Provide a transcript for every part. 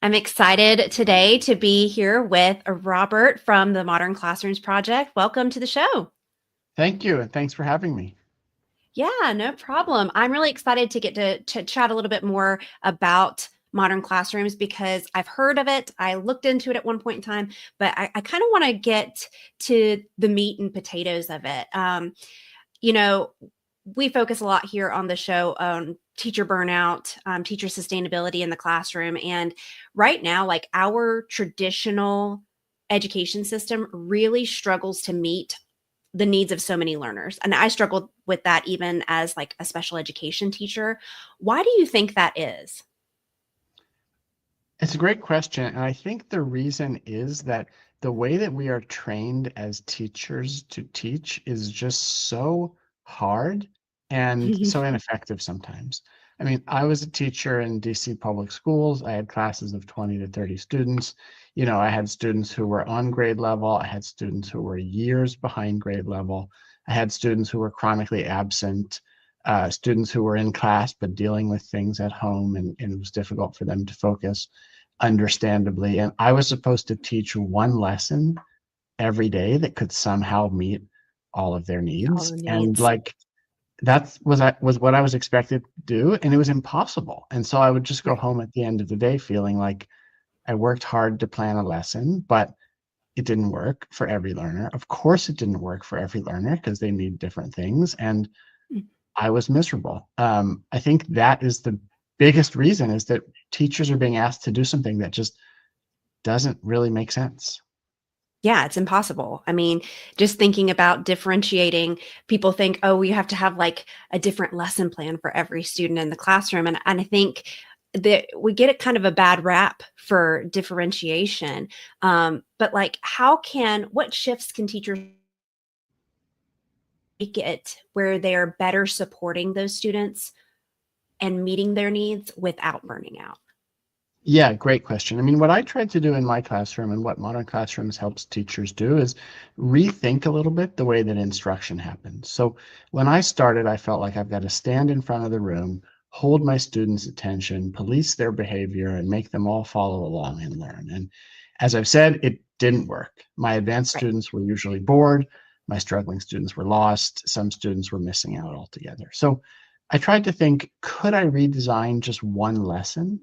I'm excited today to be here with Robert from the Modern Classrooms Project. Welcome to the show. Thank you, and thanks for having me. Yeah, no problem. I'm really excited to get to chat a little bit more about modern classrooms because I've heard of it. I looked into it at one point in time, but I kind of want to get to the meat and potatoes of it. You know, we focus a lot here on the show on teacher burnout, teacher sustainability in the classroom. And right now, like our traditional education system really struggles to meet the needs of so many learners. And I struggled with that even as like a special education teacher. Why do you think that is? It's a great question, and I think the reason is that the way that we are trained as teachers to teach is just so hard and so ineffective sometimes. I mean, I was a teacher in DC public schools. I had classes of 20 to 30 students. I had students who were on grade level. I had students who were years behind grade level. I had students who were chronically absent, students who were in class but dealing with things at home, and it was difficult for them to focus, understandably. And I was supposed to teach one lesson every day that could somehow meet all of their All needs. the And needs. like that was what I was expected to do, and it was impossible. And so I would just go Right. home at the end of the day feeling like I worked hard to plan a lesson, but it didn't work for every learner. Of course, it didn't work for every learner because they need different things. And I was miserable. I think that is the biggest reason is that teachers are being asked to do something that just doesn't really make sense. Yeah, it's impossible. I mean, just thinking about differentiating, people think, oh, you have to have like a different lesson plan for every student in the classroom. And I think that we get it kind of a bad rap for differentiation. But like, what shifts can teachers make it where they are better supporting those students and meeting their needs without burning out? Yeah, great question. I mean, what I tried to do in my classroom and what Modern Classrooms helps teachers do is rethink a little bit the way that instruction happens. So when I started, I felt like I've got to stand in front of the room, hold my students' attention, police their behavior, and make them all follow along and learn. And as I've said, it didn't work. My advanced Right. students were usually bored. My struggling students were lost. Some students were missing out altogether. So I tried to think, could I redesign just one lesson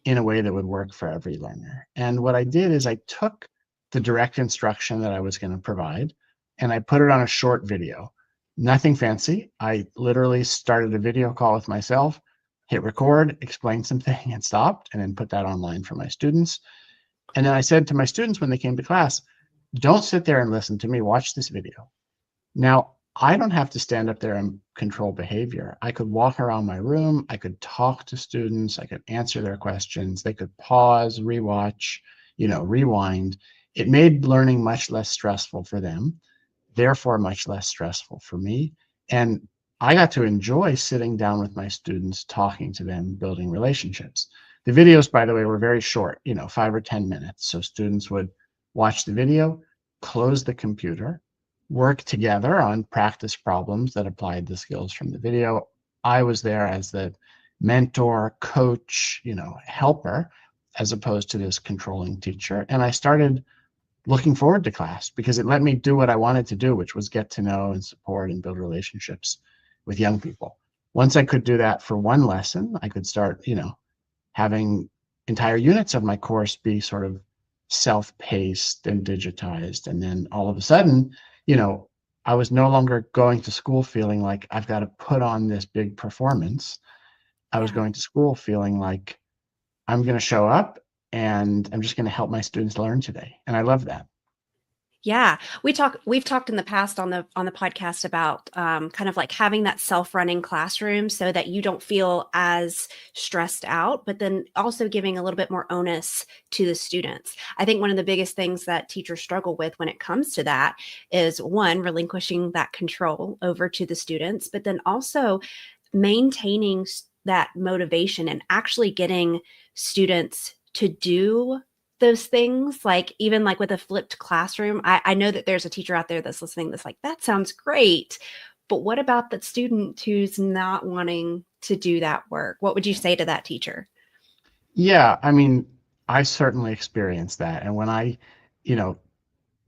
in a way that would work for every learner? And what I did is I took the direct instruction that I was going to provide and I put it on a short video. Nothing fancy. I literally started a video call with myself, hit record, explained something and stopped, and then put that online for my students. And then I said to my students when they came to class, don't sit there and listen to me, watch this video. Now, I don't have to stand up there and control behavior. I could walk around my room. I could talk to students. I could answer their questions. They could pause, rewatch, rewind. It made learning much less stressful for them, therefore much less stressful for me. And I got to enjoy sitting down with my students, talking to them, building relationships. The videos, by the way, were very short, 5 or 10 minutes. So students would watch the video, close the computer, work together on practice problems that applied the skills from the video. I was there as the mentor, coach, helper, as opposed to this controlling teacher. And I started looking forward to class because it let me do what I wanted to do, which was get to know and support and build relationships with young people. Once I could do that for one lesson, I could start, having entire units of my course be sort of self-paced and digitized. And then all of a sudden, you know, I was no longer going to school feeling like I've got to put on this big performance. I was Yeah. going to school feeling like I'm going to show up and I'm just going to help my students learn today. And I love that. Yeah, we've talked in the past on the podcast about kind of like having that self-running classroom so that you don't feel as stressed out, but then also giving a little bit more onus to the students. I think one of the biggest things that teachers struggle with when it comes to that is one, relinquishing that control over to the students, but then also maintaining that motivation and actually getting students to do those things, like even like with a flipped classroom. I know that there's a teacher out there that's listening that's like, that sounds great, but what about that student who's not wanting to do that work? What would you say to that teacher? Yeah, I mean, I certainly experienced that. And when I, you know,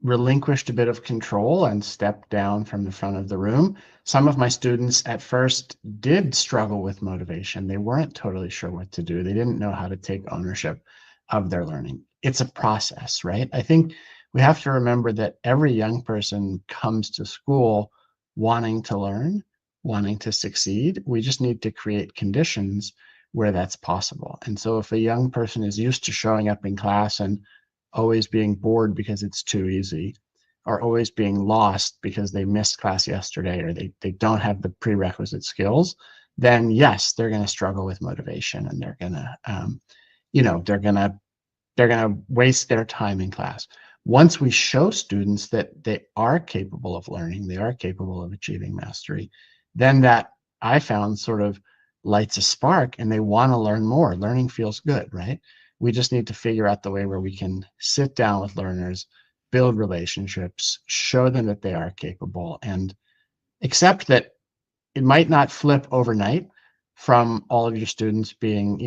relinquished a bit of control and stepped down from the front of the room, some of my students at first did struggle with motivation. They weren't totally sure what to do. They didn't know how to take ownership of their learning. It's a process, right? I think we have to remember that every young person comes to school wanting to learn, wanting to succeed. We just need to create conditions where that's possible. And so if a young person is used to showing up in class and always being bored because it's too easy, or always being lost because they missed class yesterday, or they don't have the prerequisite skills, then yes, they're going to struggle with motivation, and they're going to, they're going to waste their time in class. Once we show students that they are capable of learning, they are capable of achieving mastery, then that, I found, sort of lights a spark, and they want to learn more. Learning feels good, right? We just need to figure out the way where we can sit down with learners, build relationships, show them that they are capable, and accept that it might not flip overnight from all of your students being,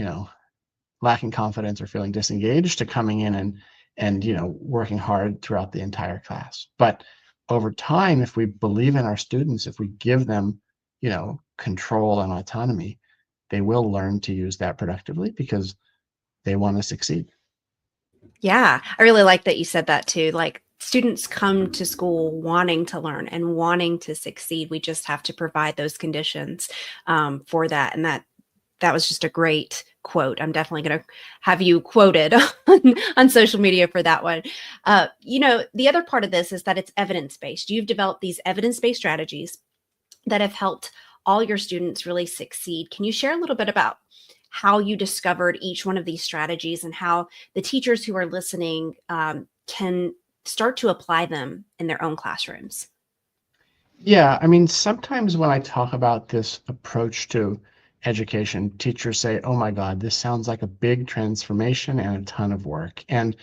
lacking confidence or feeling disengaged to coming in and working hard throughout the entire class. But over time, if we believe in our students, if we give them, control and autonomy, they will learn to use that productively because they want to succeed. Yeah, I really like that you said that too. Like students come to school wanting to learn and wanting to succeed. We just have to provide those conditions for that. And that was just a great quote. I'm definitely going to have you quoted on social media for that one. The other part of this is that it's evidence based. You've developed these evidence based strategies that have helped all your students really succeed. Can you share a little bit about how you discovered each one of these strategies and how the teachers who are listening can start to apply them in their own classrooms? Yeah, I mean, sometimes when I talk about this approach to education, teachers say, "Oh my God, this sounds like a big transformation and a ton of work." And,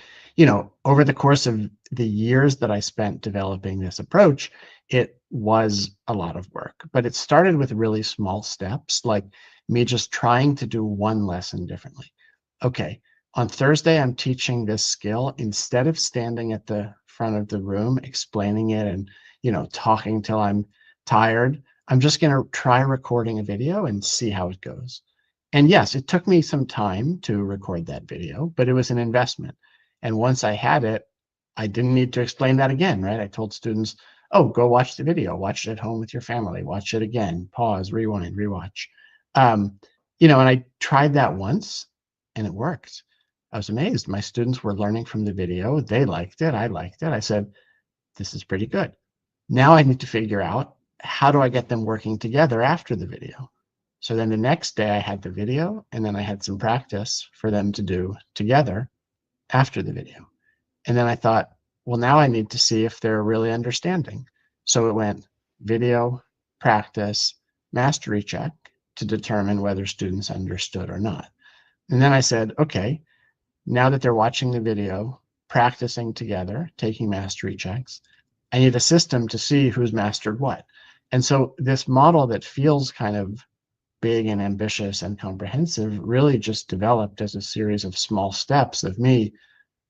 over the course of the years that I spent developing this approach, it was a lot of work. But it started with really small steps, like me just trying to do one lesson differently. Okay, on Thursday, I'm teaching this skill. Instead of standing at the front of the room explaining it and talking till I'm tired, I'm just going to try recording a video and see how it goes. And yes, it took me some time to record that video, but it was an investment. And once I had it, I didn't need to explain that again, right? I told students, oh, go watch the video, watch it at home with your family, watch it again, pause, rewind, rewatch. Um, and I tried that once and it worked. I was amazed. My students were learning from the video. They liked it. I liked it. I said, this is pretty good. Now I need to figure out, how do I get them working together after the video? So then the next day I had the video, and then I had some practice for them to do together after the video. And then I thought, well, now I need to see if they're really understanding. So it went video, practice, mastery check to determine whether students understood or not. And then I said, okay, now that they're watching the video, practicing together, taking mastery checks, I need a system to see who's mastered what. And so this model that feels kind of big and ambitious and comprehensive really just developed as a series of small steps of me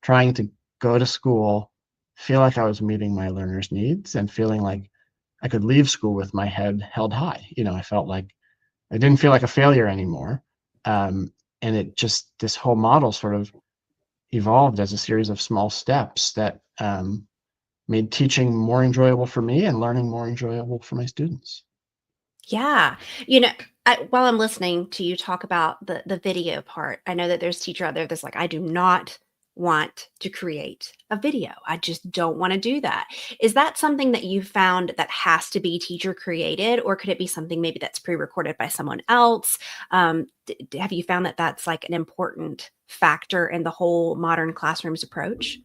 trying to go to school, feel like I was meeting my learners' needs, and feeling like I could leave school with my head held high. I felt like I didn't feel like a failure anymore. And this whole model sort of evolved as a series of small steps that made teaching more enjoyable for me and learning more enjoyable for my students. Yeah. While I'm listening to you talk about the video part, I know that there's a teacher out there that's like, I do not want to create a video. I just don't want to do that. Is that something that you found that has to be teacher created, or could it be something maybe that's pre-recorded by someone else? Have you found that that's like an important factor in the whole modern classrooms approach?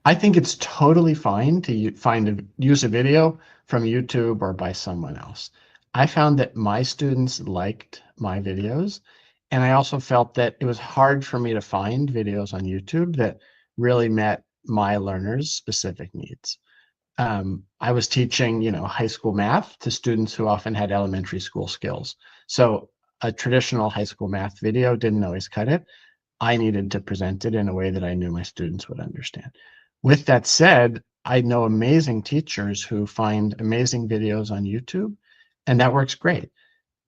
I think it's totally fine to use a video from YouTube or by someone else. I found that my students liked my videos, and I also felt that it was hard for me to find videos on YouTube that really met my learners' specific needs. I was teaching, high school math to students who often had elementary school skills. So a traditional high school math video didn't always cut it. I needed to present it in a way that I knew my students would understand. With that said, I know amazing teachers who find amazing videos on YouTube, and that works great.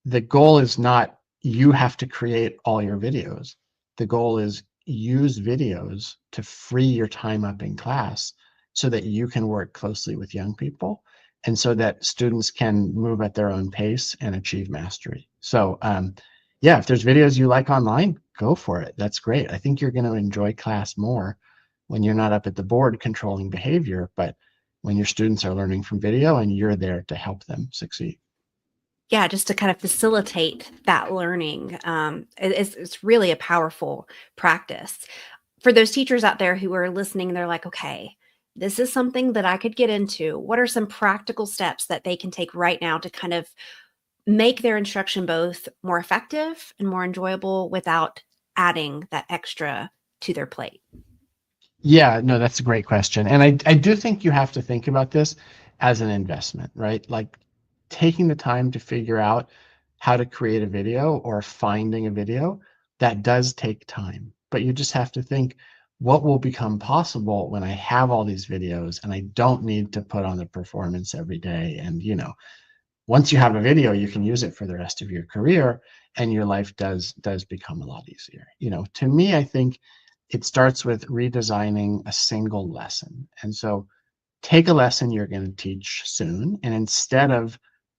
The goal is not you have to create all your videos. The goal is use videos to free your time up in class so that you can work closely with young people and so that students can move at their own pace and achieve mastery. So yeah, if there's videos you like online, go for it. That's great. I think you're going to enjoy class more when you're not up at the board controlling behavior, but when your students are learning from video and you're there to help them succeed. Yeah, just to kind of facilitate that learning. It's really a powerful practice. For those teachers out there who are listening, they're like, okay, this is something that I could get into. What are some practical steps that they can take right now to kind of make their instruction both more effective and more enjoyable without adding that extra to their plate? Yeah, no, that's a great question. And I do think you have to think about this as an investment, right? Like taking the time to figure out how to create a video or finding a video, that does take time. But you just have to think, what will become possible when I have all these videos and I don't need to put on the performance every day? And, once you have a video, you can use it for the rest of your career and your life does become a lot easier. To me, I think it starts with redesigning a single lesson. And so take a lesson you're going to teach soon, and instead of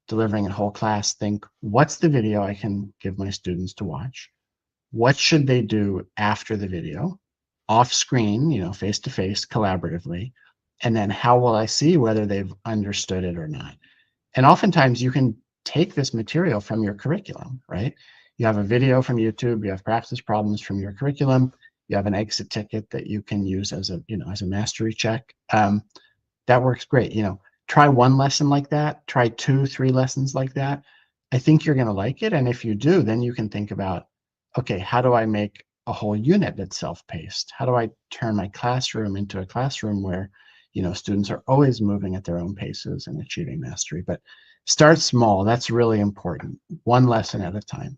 delivering a whole class, think, what's the video I can give my students to watch? What should they do after the video? Off screen, face to face, collaboratively. And then how will I see whether they've understood it or not? And oftentimes you can take this material from your curriculum, right? You have a video from YouTube, you have practice problems from your curriculum, you have an exit ticket that you can use as a mastery check. That works great. Try one lesson like that, try 2, 3 lessons like that. I think you're going to like it. And if you do, then you can think about, okay, how do I make a whole unit that's self-paced? How do I turn my classroom into a classroom where, students are always moving at their own paces and achieving mastery? But start small. That's really important. One lesson at a time.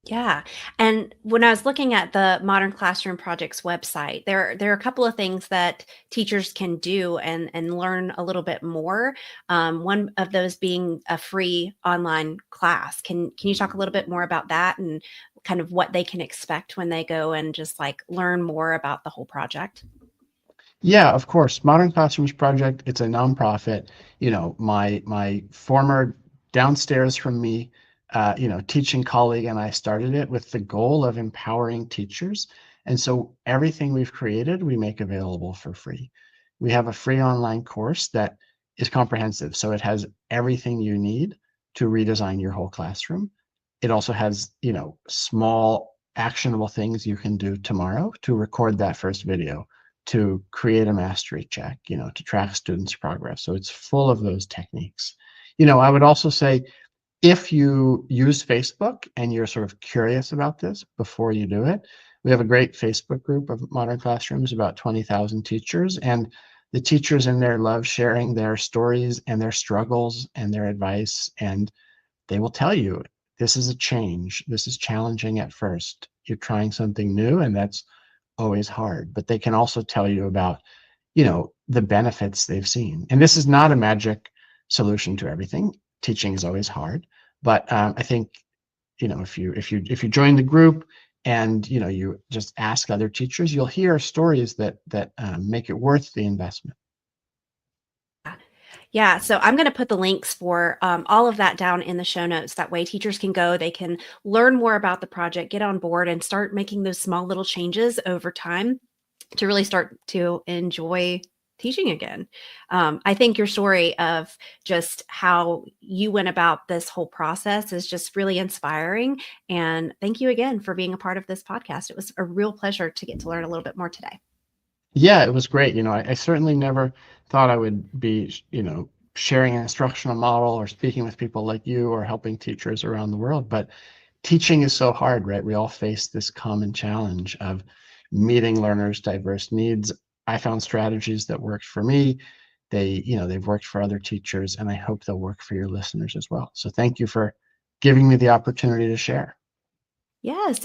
Yeah. And when I was looking at the Modern Classroom Project's website, there are a couple of things that teachers can do and learn a little bit more. One of those being a free online class. Can you talk a little bit more about that and kind of what they can expect when they go and just like learn more about the whole project? Yeah, of course. Modern Classrooms Project, it's a nonprofit. My former downstairs from me, teaching colleague and I started it with the goal of empowering teachers. And so everything we've created, we make available for free. We have a free online course that is comprehensive. So it has everything you need to redesign your whole classroom. It also has, small actionable things you can do tomorrow to record that first video, to create a mastery check, to track students' progress. So it's full of those techniques. I would also say if you use Facebook and you're sort of curious about this before you do it, we have a great Facebook group of Modern Classrooms, about 20,000 teachers, and the teachers in there love sharing their stories and their struggles and their advice, and they will tell you, this is a change. This is challenging at first. You're trying something new, and that's always hard. But they can also tell you about, the benefits they've seen. And this is not a magic solution to everything. Teaching is always hard. But I think, if you join the group and you just ask other teachers, you'll hear stories that make it worth the investment. Yeah, so I'm going to put the links for all of that down in the show notes. That way, teachers can go, they can learn more about the project, get on board, and start making those small little changes over time to really start to enjoy teaching again. I think your story of just how you went about this whole process is just really inspiring. And thank you again for being a part of this podcast. It was a real pleasure to get to learn a little bit more today. Yeah, it was great. I certainly never thought I would be, sharing an instructional model or speaking with people like you or helping teachers around the world. But teaching is so hard, right? We all face this common challenge of meeting learners' diverse needs. I found strategies that worked for me. They've worked for other teachers, and I hope they'll work for your listeners as well. So thank you for giving me the opportunity to share. Yes.